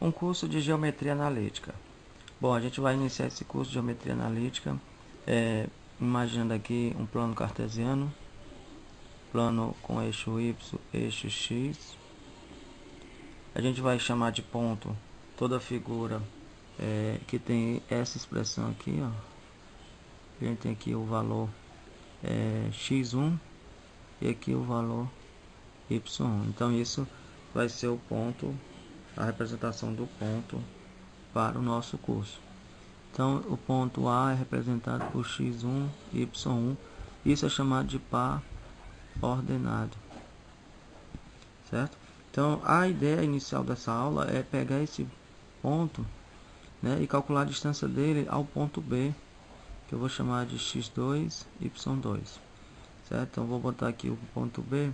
Um curso de geometria analítica. Bom, a gente vai iniciar esse curso de geometria analítica imaginando aqui um plano cartesiano, plano com eixo Y, eixo X. A gente vai chamar de ponto toda figura que tem essa expressão aqui, ó. A gente tem aqui o valor x1 e aqui o valor y1. Então isso vai ser o ponto, a representação do ponto para o nosso curso. Então o ponto A é representado por x1, y1. Isso é chamado de par ordenado, certo? Então a ideia inicial dessa aula é pegar esse ponto, né, e calcular a distância dele ao ponto B, que eu vou chamar de x2, y2, certo? Então vou botar aqui o ponto B,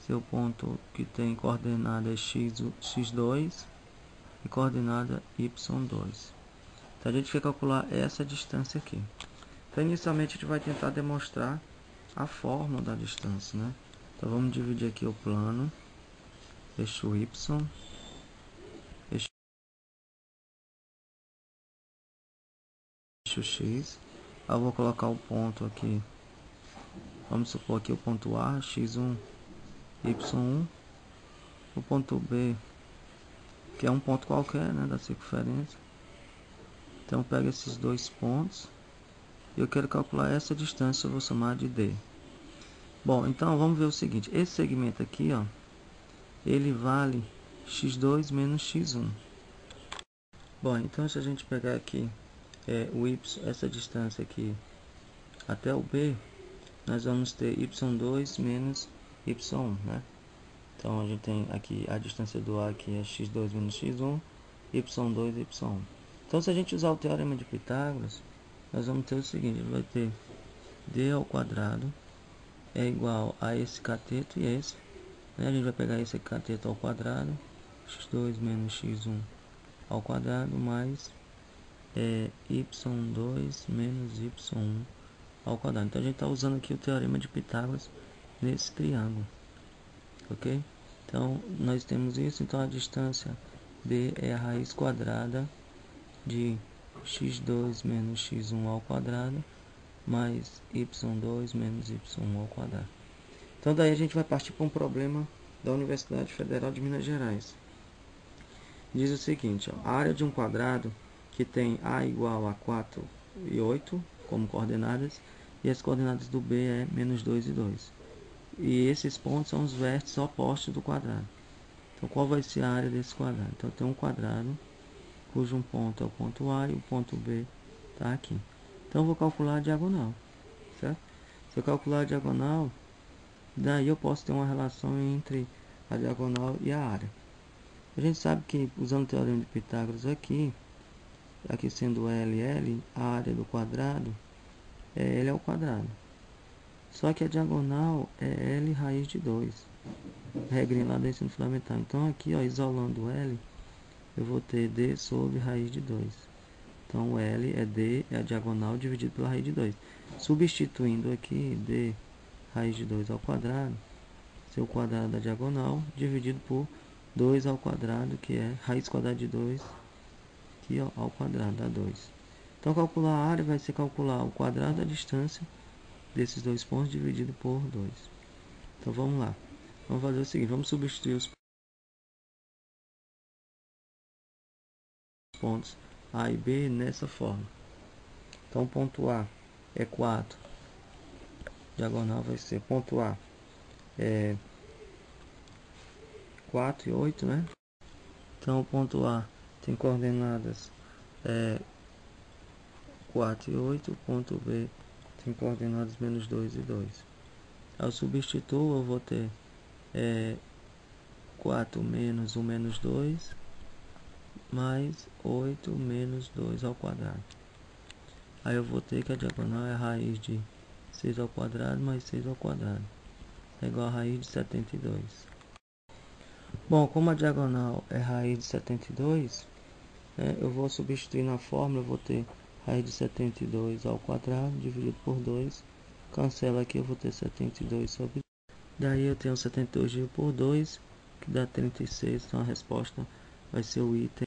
seu ponto que tem coordenada x2 e coordenada y2. Então a gente quer calcular essa distância aqui. Então inicialmente a gente vai tentar demonstrar a fórmula da distância, né? Então vamos dividir aqui o plano, eixo y, eixo x. Eu vou colocar o ponto aqui, vamos supor aqui o ponto A, x1, y1, o ponto B, que é um ponto qualquer, né, da circunferência. Então pega esses dois pontos e eu quero calcular essa distância, eu vou chamar de D. Bom, então vamos ver o seguinte, esse segmento aqui, ó, ele vale x2 menos x1. Bom, então se a gente pegar aqui o y, essa distância aqui até o B, nós vamos ter y2 menos y1, né? Então a gente tem aqui a distância do A aqui é x2 menos x1, y2 e y1. Então se a gente usar o teorema de Pitágoras, nós vamos ter o seguinte, vai ter d ao quadrado é igual a esse cateto e esse, né? A gente vai pegar esse cateto ao quadrado, x2 menos x1 ao quadrado, mais y2 menos y1 ao quadrado. Então a gente está usando aqui o teorema de Pitágoras nesse triângulo, ok? Então nós temos isso, então a distância d é a raiz quadrada de x2 menos x1 ao quadrado mais y2 menos y1 ao quadrado. Então daí a gente vai partir para um problema da Universidade Federal de Minas Gerais. Diz o seguinte, ó, a área de um quadrado que tem A igual a 4 e 8 como coordenadas, e as coordenadas do B é menos 2 e 2. E esses pontos são os vértices opostos do quadrado. Então qual vai ser a área desse quadrado? Então tem um quadrado cujo um ponto é o ponto A e o ponto B está aqui. Então eu vou calcular a diagonal, certo? Se eu calcular a diagonal, daí eu posso ter uma relação entre a diagonal e a área. A gente sabe que usando o teorema de Pitágoras aqui sendo L, a área do quadrado é L ao quadrado. Só que a diagonal é L raiz de 2. Regrinha lá do ensino fundamental. Então aqui, ó, isolando L, eu vou ter D sobre raiz de 2. Então L é D, é a diagonal dividido pela raiz de 2. Substituindo aqui D raiz de 2 ao quadrado, seu quadrado da diagonal, dividido por 2 ao quadrado, que é raiz quadrada de 2, aqui ó, ao quadrado, dá 2. Então calcular a área vai ser calcular o quadrado da distância desses dois pontos dividido por 2. Então vamos lá. Vamos fazer o seguinte, vamos substituir os pontos A e B nessa forma. Então o ponto A é 4, diagonal vai ser ponto A é 4 e 8, né? Então o ponto A tem coordenadas 4 e 8, o ponto B tem coordenadas menos 2 e 2. Ao substituir eu vou ter 4 menos 1 menos 2, mais 8 menos 2 ao quadrado. Aí eu vou ter que a diagonal é a raiz de 6 ao quadrado mais 6 ao quadrado. É igual a raiz de 72. Bom, como a diagonal é raiz de 72, eu vou substituir na fórmula, eu vou ter raiz de 72 ao quadrado dividido por 2. Cancela aqui, eu vou ter 72 sobre 2. Daí eu tenho 72 dividido por 2, que dá 36. Então a resposta vai ser o item